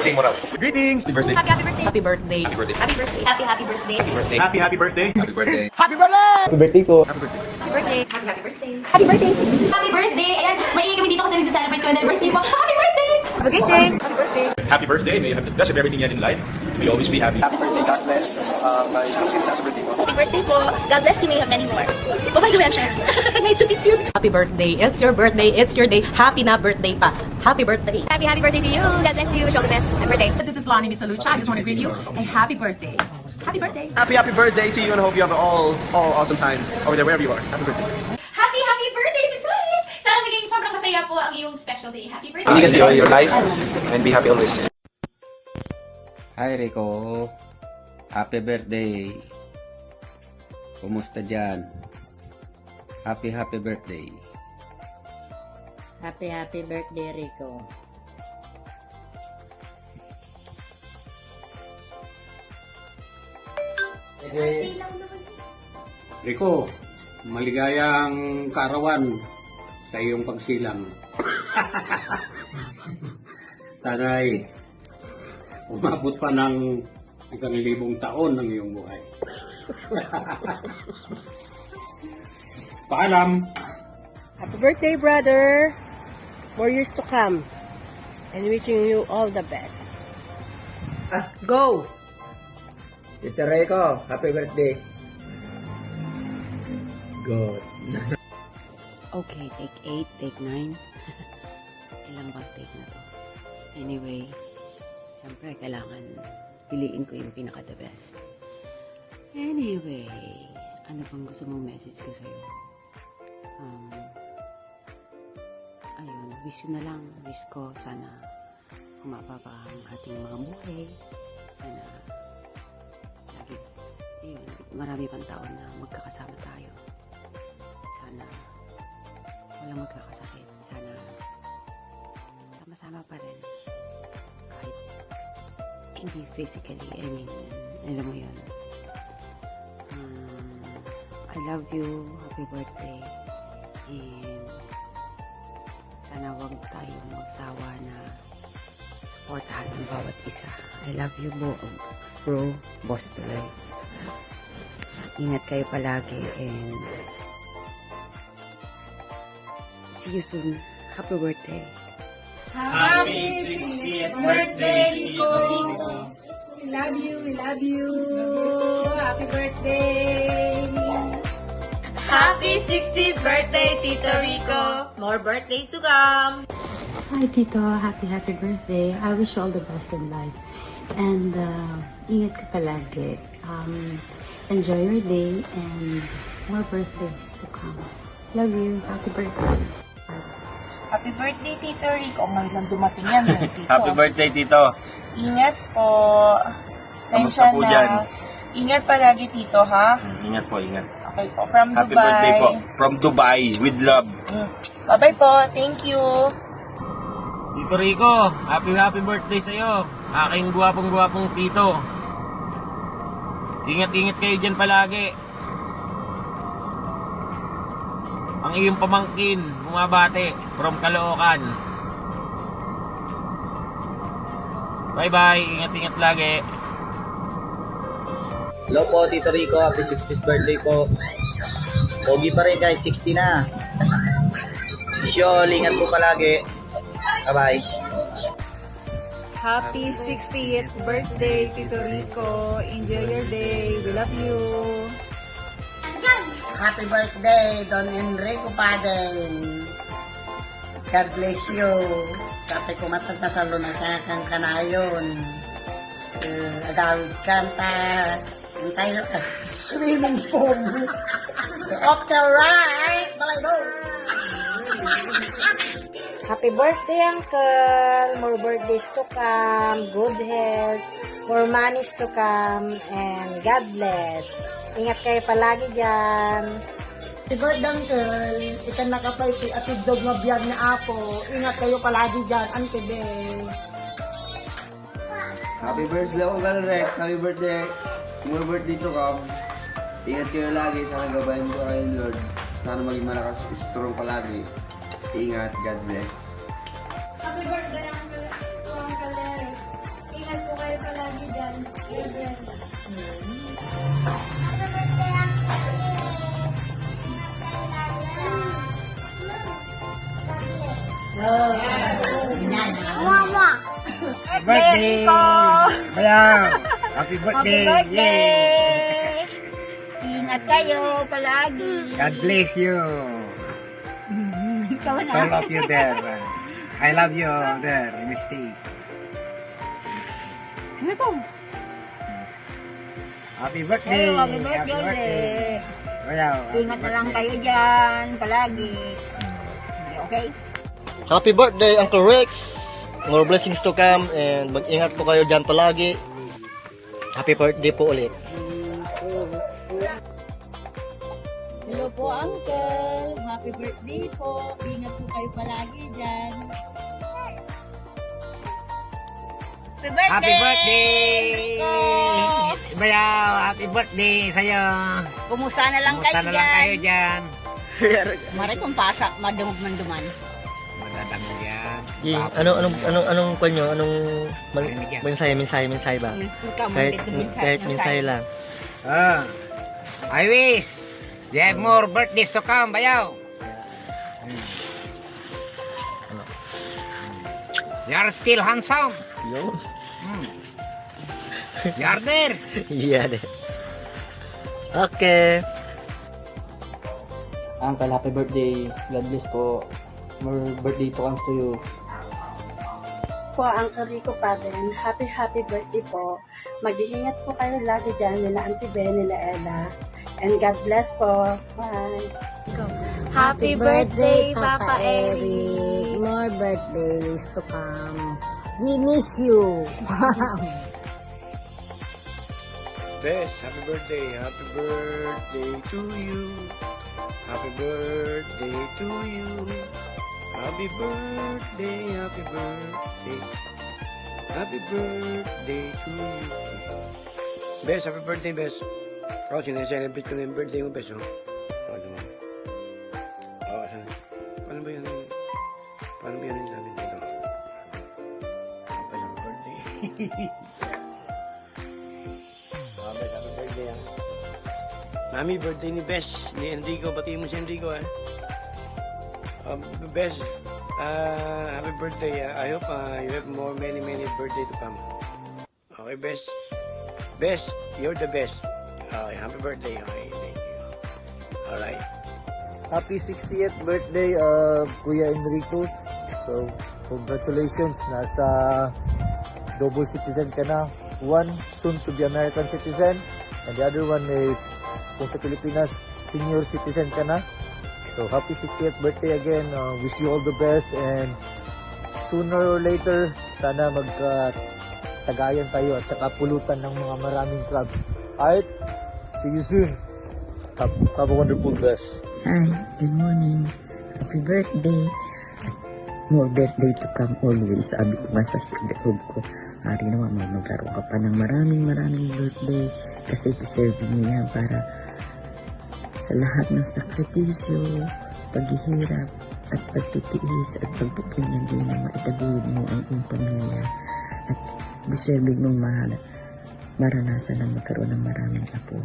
birthday mo raw. Greetings! Happy birthday. Happy birthday. Happy birthday. Happy birthday. Happy birthday. Happy birthday. Happy birthday. Happy birthday. Happy birthday. Happy birthday! Happy birthday ko. Happy birthday. Happy birthday. Happy birthday. Happy birthday. Happy birthday. Ayan, maingay kami dito kasi nagsa-celebrate kami ng birthday mo. Happy birthday. Have a great day. Happy birthday. Happy birthday. May you have the best of everything you had in life. May you always be happy. Happy birthday, God bless. Isang sinasa sa birthday ko. Happy birthday po. God bless you. May have many more. Oh, by the way, I'm Sharon. Nice to meet you. Happy birthday. It's your birthday. It's your day. Happy na birthday pa. Happy birthday. Happy birthday to you. God bless you. Wish you all the best. Happy birthday. This is Lonnie Misalucha. I just want to greet you and happy birthday. Happy birthday. Happy birthday to you and I hope you have all awesome time over there wherever you are. Happy birthday. Happy birthday. Surprise! Sana maging sobrang masaya po ang iyong special day. Happy birthday. Enjoy your life and be happy always. Hi Rico, happy birthday. Kumusta dyan? Happy birthday. Happy birthday, Rico. Rico, maligayang kaarawan sa iyong pagsilang. Sana'y umabot pa ng 1,000 taon ng iyong buhay. Paalam! Happy birthday, brother. More years to come. And wishing you all the best. Go! Tito Rico, happy birthday. God. Okay, take 8, take 9. Ilang bang take na to? Anyway, syempre kailangan piliin ko yung pinaka the best. Anyway, ano bang gusto mong message ko sa'yo? Ayun, wish ko na lang. Wish ko sana humaba pa ang ating mga buhay. Sana lagi, yun, marami pang taon na magkakasama tayo. Sana walang magkakasakit. Sana sama-sama pa rin. Kahit hindi physically, I mean, alam mo yun. I love you. Happy birthday. And sana wag tayong magsawa na supportahan ang bawat isa. I love you, bro. Boss tuloy. Ingat kayo palagi and see you soon. Happy birthday. Happy 60th birthday, Rico. We love you. We love you. Happy birthday. Happy 60th birthday, Tito Rico. More birthdays to come. Hi, Tito. Happy birthday. I wish you all the best in life. And ingat ka palagi. Enjoy your day and more birthdays to come. Love you. Happy birthday. Happy birthday, Tito Rico. Ngayon lang dumating yan, Tito. Happy birthday, Tito. Ingat po. Kamusta po dyan? Ingat palagi, Tito, ha? Ingat po, ingat. Okay po. From Happy Dubai. birthday po. From Dubai, with love. Bye-bye po. Thank you. Tito Rico, happy birthday sa'yo. Aking guwapong tito. Ingat kayo dyan palagi. Ang iyong pamangkin, bumabate from Caloocan. Bye-bye, ingat lagi. Hello po, Tito Rico. Happy 60th birthday po. Pogi pa rin kahit 60 na. Sure, ingat po palagi. Bye-bye. Happy 60th birthday, Tito Rico. Enjoy your day. We love you. Happy birthday, Don Enrico Padeng. God bless you. Sabi ko matasasalo na kang kanayon. Agawid kanta. Tayo swimming pool. Okay, right. Balay-bo. Happy birthday, Uncle. More birthdays to come. Good health. More monies to come. And God bless. Ingat kayo palagi dyan. Happy birthday, Uncle. Ikan nakapay si Atid Dog na biyag na ako. Ingat kayo palagi dyan, Auntie Beng. Happy birthday, Uncle Rex. Happy birthday. More birthday to come. Ingat kayo lagi. Sana gabayan ko kayo, Lord. Sana maging malakas, strong palagi. Ingat. God bless. Happy birthday, Uncle Eric. Birthday! Bayaw! Happy birthday! birthday! Ingat kayo palagi. God bless you. Ikaw na. All of you there. I love you there in the state. Ano po? Happy birthday! Happy birthday! Bayaw! Ingat na lang kayo dyan palagi. Okay? Happy birthday, Uncle Rex! More blessings to come and mag-ingat po kayo dyan palagi. Happy birthday po ulit. Hello po, Uncle. Happy birthday po. Ingat po kayo palagi dyan. Happy birthday! Bayaw! Happy birthday sa'yo! Kumusta na lang Kumusta na lang kayo dyan? Mari kung pasak, madumog man duman. Madadamo yan. Anong kwan nyo? Anong mensahe ba? Kahit mensahe lang. I wish you have more birthdays to come, Bayaw. You are still handsome. Yo. You are there. Yeah. Okay. Uncle, happy birthday. God bless po. More birthday to comes to you. Po, Uncle Rico pa din. Happy birthday po. Mag-iingat po kayo lagi dyan nila Auntie Ben, nila Ella. And God bless po. Bye. Happy birthday, Papa Eric. More birthdays to come. We miss you. Best, happy birthday to you. Happy birthday to you. Happy birthday to you. Best, happy birthday, Best. Oh, sineselebrate ko na yung birthday mo, Best, oh. Oh, naman. Oh, saan? Paano ba yan yung namin dito? Happy birthday. Happy birthday, ah. Mami, birthday ni Bes, ni Enrico. Batiin mo si Enrico, eh. Bes, happy birthday. I hope you have many birthday to come. Okay, Bes. Bes, you're the best. Okay, happy birthday. Okay, thank you. Alright. Happy 60th birthday, Kuya Enrico. So, congratulations. Nasa double citizen ka na. One, soon to be American citizen. And the other one is, kung sa Pilipinas, senior citizen ka na. So, happy 60th birthday again. Wish you all the best. And sooner or later, sana magtagayan tayo at saka pulutan ng mga maraming clubs. Alright? See you soon. Have a wonderful best. Hi, good morning. Happy birthday. More birthday to come always. Sabi ko nga sa loob ko, hari naman magkaroon ka pa ng maraming birthday kasi deserve niya para sa lahat ng sakripisyo, paghihirap at pagtitiis at pagpupunyagi na maitaguyod mo ang iyong pamilya at deserving mong maranasan na magkaroon ng maraming apo.